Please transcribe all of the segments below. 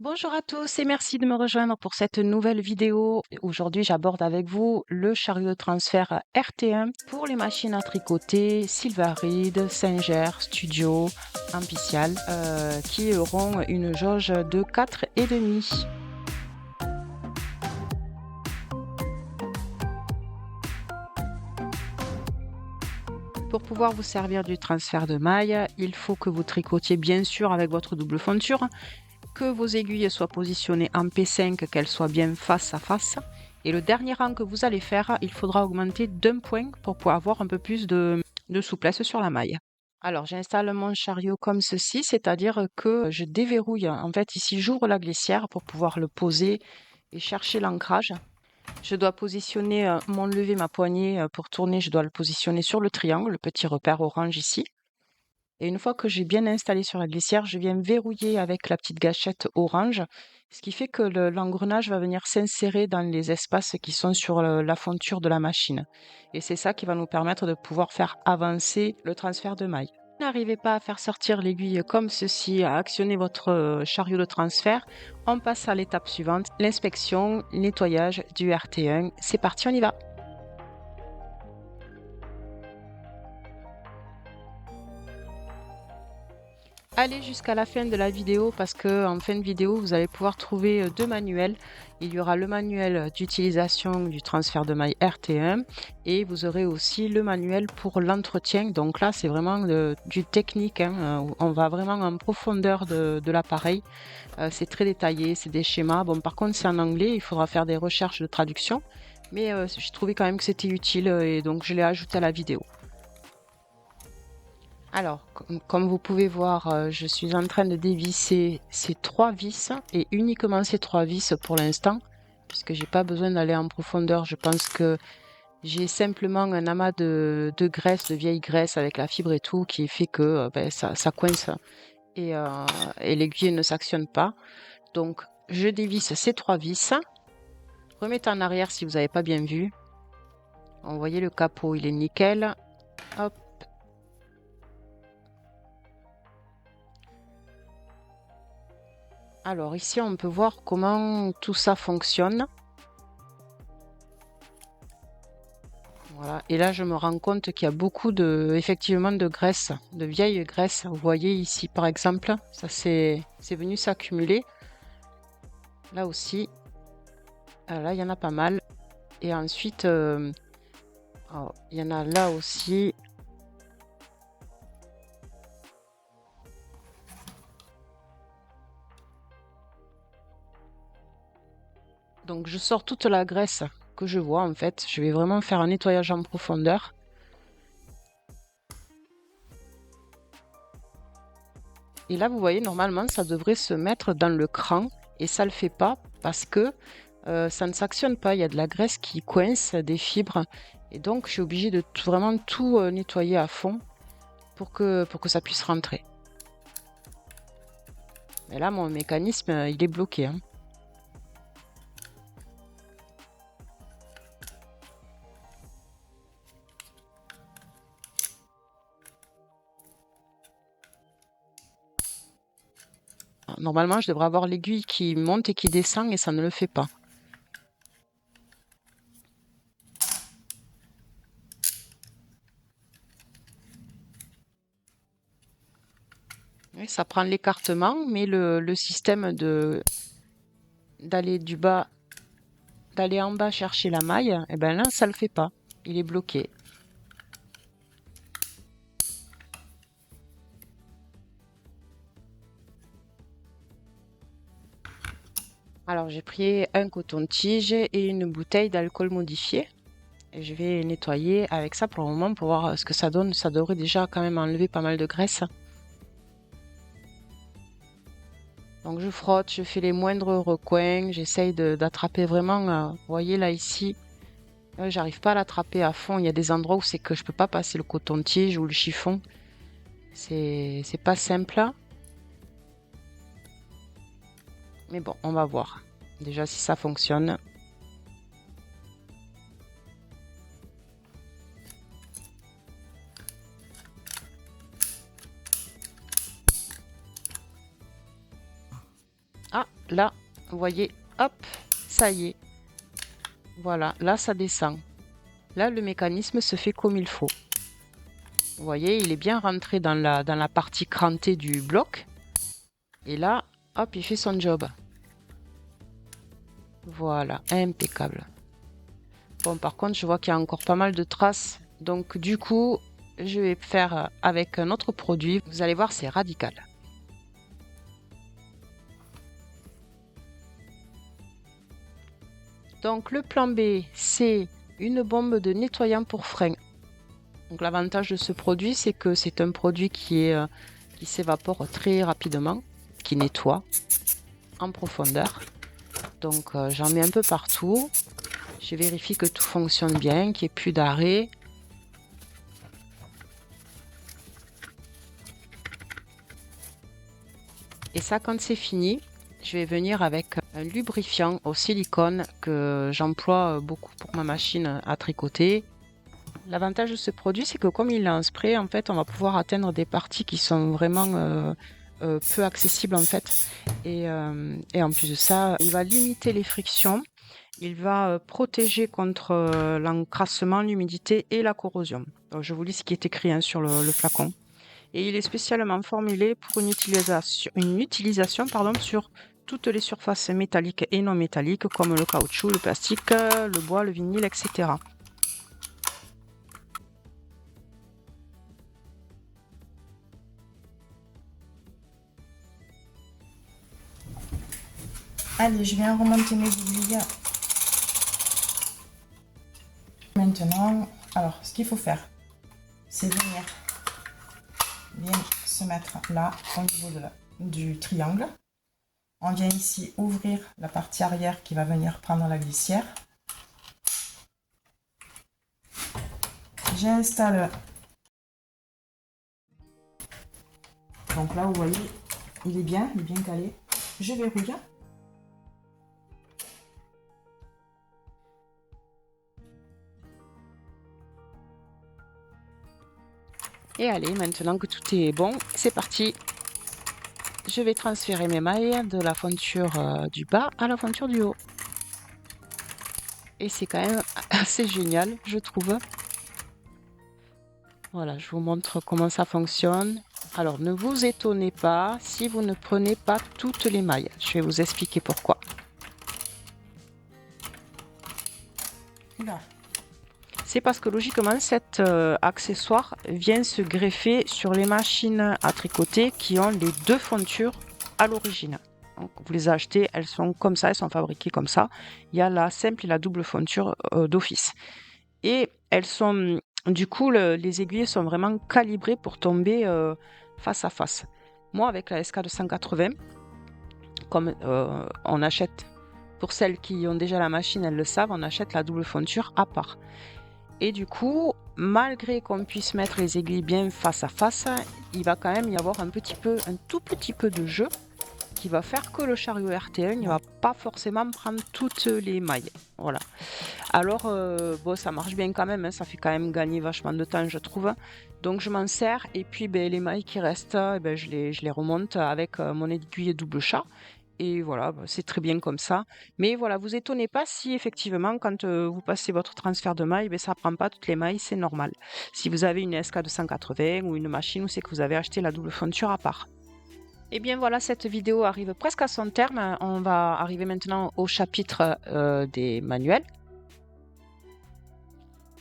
Bonjour à tous et merci de me rejoindre pour cette nouvelle vidéo. Aujourd'hui, j'aborde avec vous le chariot de transfert RT1 pour les machines à tricoter Silvarid, Singer, Studio, Ampicial qui auront une jauge de 4,5. Pour pouvoir vous servir du transfert de maille, il faut que vous tricotiez bien sûr avec votre double fonture, que vos aiguilles soient positionnées en P5, qu'elles soient bien face à face. Et le dernier rang que vous allez faire, il faudra augmenter d'un point pour pouvoir avoir un peu plus de souplesse sur la maille. Alors, j'installe mon chariot comme ceci, c'est-à-dire que je déverrouille. En fait, ici, j'ouvre la glissière pour pouvoir le poser et chercher l'ancrage. Je dois positionner mon lever, ma poignée pour tourner, je dois le positionner sur le triangle, le petit repère orange ici. Et une fois que j'ai bien installé sur la glissière, je viens verrouiller avec la petite gâchette orange, ce qui fait que l'engrenage va venir s'insérer dans les espaces qui sont sur la fonture de la machine. Et c'est ça qui va nous permettre de pouvoir faire avancer le transfert de maille. Si vous n'arrivez pas à faire sortir l'aiguille comme ceci, à actionner votre chariot de transfert, on passe à l'étape suivante, l'inspection, nettoyage du RT1. C'est parti, on y va! Allez jusqu'à la fin de la vidéo parce que en fin de vidéo, vous allez pouvoir trouver deux manuels. Il y aura le manuel d'utilisation du transfert de maille RT1 et vous aurez aussi le manuel pour l'entretien. Donc là, c'est vraiment du technique, hein. On va vraiment en profondeur de l'appareil. C'est très détaillé, c'est des schémas. Bon, par contre, c'est en anglais, il faudra faire des recherches de traduction. Mais j'ai trouvé quand même que c'était utile et donc je l'ai ajouté à la vidéo. Alors, comme vous pouvez voir, je suis en train de dévisser ces trois vis et uniquement ces trois vis pour l'instant, puisque j'ai pas besoin d'aller en profondeur. Je pense que j'ai simplement un amas de graisse, de vieille graisse avec la fibre et tout, qui fait que ça coince et, euh, et l'aiguille ne s'actionne pas. Donc, je dévisse ces trois vis. Remettez en arrière si vous n'avez pas bien vu. Vous voyez le capot, il est nickel. Hop. Alors ici, on peut voir comment tout ça fonctionne. Voilà. Et là, je me rends compte qu'il y a beaucoup effectivement, de graisse, de vieille graisse. Vous voyez ici, par exemple, ça c'est venu s'accumuler. Là aussi, là, il y en a pas mal. Et ensuite, il y en a là aussi. Donc, je sors toute la graisse que je vois, en fait. Je vais vraiment faire un nettoyage en profondeur. Et là, vous voyez, normalement, ça devrait se mettre dans le cran. Et ça ne le fait pas parce que ça ne s'actionne pas. Il y a de la graisse qui coince, des fibres. Et donc, je suis obligée de vraiment tout nettoyer à fond pour que ça puisse rentrer. Mais là, mon mécanisme, il est bloqué, hein. Normalement, je devrais avoir l'aiguille qui monte et qui descend et ça ne le fait pas. Oui, ça prend l'écartement, mais le système d'aller du bas, d'aller en bas chercher la maille, eh ben là, ça le fait pas. Il est bloqué. Alors, j'ai pris un coton-tige et une bouteille d'alcool modifié. Et je vais nettoyer avec ça pour le moment pour voir ce que ça donne. Ça devrait déjà quand même enlever pas mal de graisse. Donc je frotte, je fais les moindres recoins, j'essaye d'attraper vraiment, vous voyez là ici, j'arrive pas à l'attraper à fond, il y a des endroits où c'est que je peux pas passer le coton-tige ou le chiffon, c'est pas simple, mais bon, on va voir déjà si ça fonctionne. Ah, là, vous voyez, hop, ça y est. Voilà, là, ça descend. Là, le mécanisme se fait comme il faut. Vous voyez, il est bien rentré dans la partie crantée du bloc. Et là, hop, il fait son job. Voilà, impeccable. Bon, par contre, je vois qu'il y a encore pas mal de traces. Donc, du coup, je vais faire avec un autre produit. Vous allez voir, c'est radical. Donc, le plan B, c'est une bombe de nettoyant pour frein. Donc, l'avantage de ce produit, c'est que c'est un produit qui s'évapore très rapidement, qui nettoie en profondeur. Donc, j'en mets un peu partout. Je vérifie que tout fonctionne bien, qu'il n'y ait plus d'arrêt. Et ça, quand c'est fini, je vais venir avec un lubrifiant au silicone que j'emploie beaucoup pour ma machine à tricoter. L'avantage de ce produit, c'est que comme il est en spray, en fait, on va pouvoir atteindre des parties qui sont vraiment peu accessibles en fait. Et en plus de ça, il va limiter les frictions. Il va protéger contre l'encrassement, l'humidité et la corrosion. Donc, je vous lis ce qui est écrit sur le flacon. Et il est spécialement formulé pour une utilisation sur toutes les surfaces métalliques et non métalliques comme le caoutchouc, le plastique, le bois, le vinyle, etc. Allez, je viens remonter mes aiguilles. Maintenant, alors, ce qu'il faut faire, c'est venir bien se mettre là, au niveau du triangle. On vient ici ouvrir la partie arrière qui va venir prendre la glissière. J'installe. Donc là, vous voyez, il est bien calé. Je verrouille. Et allez, maintenant que tout est bon, c'est parti. Je vais transférer mes mailles de la fonture du bas à la fonture du haut. Et c'est quand même assez génial, je trouve. Voilà, je vous montre comment ça fonctionne. Alors, ne vous étonnez pas si vous ne prenez pas toutes les mailles. Je vais vous expliquer pourquoi. Là. C'est parce que logiquement, cet accessoire vient se greffer sur les machines à tricoter qui ont les deux fontures à l'origine. Donc, vous les achetez, elles sont comme ça, elles sont fabriquées comme ça. Il y a la simple et la double fonture d'office. Et elles sont, du coup, les aiguilles sont vraiment calibrées pour tomber face à face. Moi, avec la SK de 180, comme on achète, pour celles qui ont déjà la machine, elles le savent, on achète la double fonture à part. Et du coup, malgré qu'on puisse mettre les aiguilles bien face à face, il va quand même y avoir un tout petit peu de jeu qui va faire que le chariot RT1 ne va pas forcément prendre toutes les mailles. Voilà. Alors, bon, ça marche bien quand même, hein, ça fait quand même gagner vachement de temps, je trouve. Donc, je m'en sers et puis les mailles qui restent, je les remonte avec mon aiguille double chat. Et voilà, c'est très bien comme ça. Mais voilà, vous étonnez pas si effectivement, quand vous passez votre transfert de mailles, ça ne prend pas toutes les mailles, c'est normal. Si vous avez une SK de 180 ou une machine où c'est que vous avez acheté la double fonture à part. Et bien voilà, cette vidéo arrive presque à son terme. On va arriver maintenant au chapitre des manuels.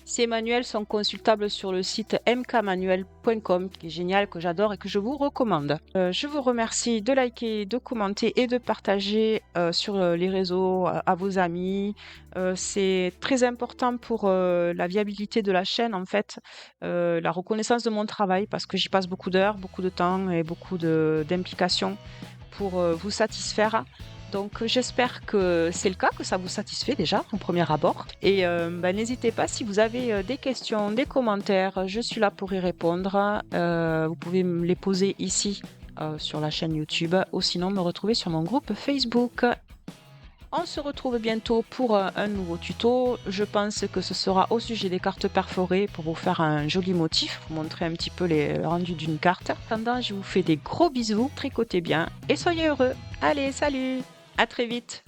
Ces manuels sont consultables sur le site mkmanuel.com, qui est génial, que j'adore et que je vous recommande. Je vous remercie de liker, de commenter et de partager sur les réseaux à vos amis. C'est très important pour la viabilité de la chaîne, en fait, la reconnaissance de mon travail, parce que j'y passe beaucoup d'heures, beaucoup de temps et beaucoup d'implication pour vous satisfaire. Donc j'espère que c'est le cas, que ça vous satisfait déjà au premier abord. Et n'hésitez pas, si vous avez des questions, des commentaires, je suis là pour y répondre. Vous pouvez me les poser ici sur la chaîne YouTube ou sinon me retrouver sur mon groupe Facebook. On se retrouve bientôt pour un nouveau tuto. Je pense que ce sera au sujet des cartes perforées pour vous faire un joli motif, vous montrer un petit peu le rendu d'une carte. En attendant, je vous fais des gros bisous, tricotez bien et soyez heureux. Allez, salut! À très vite.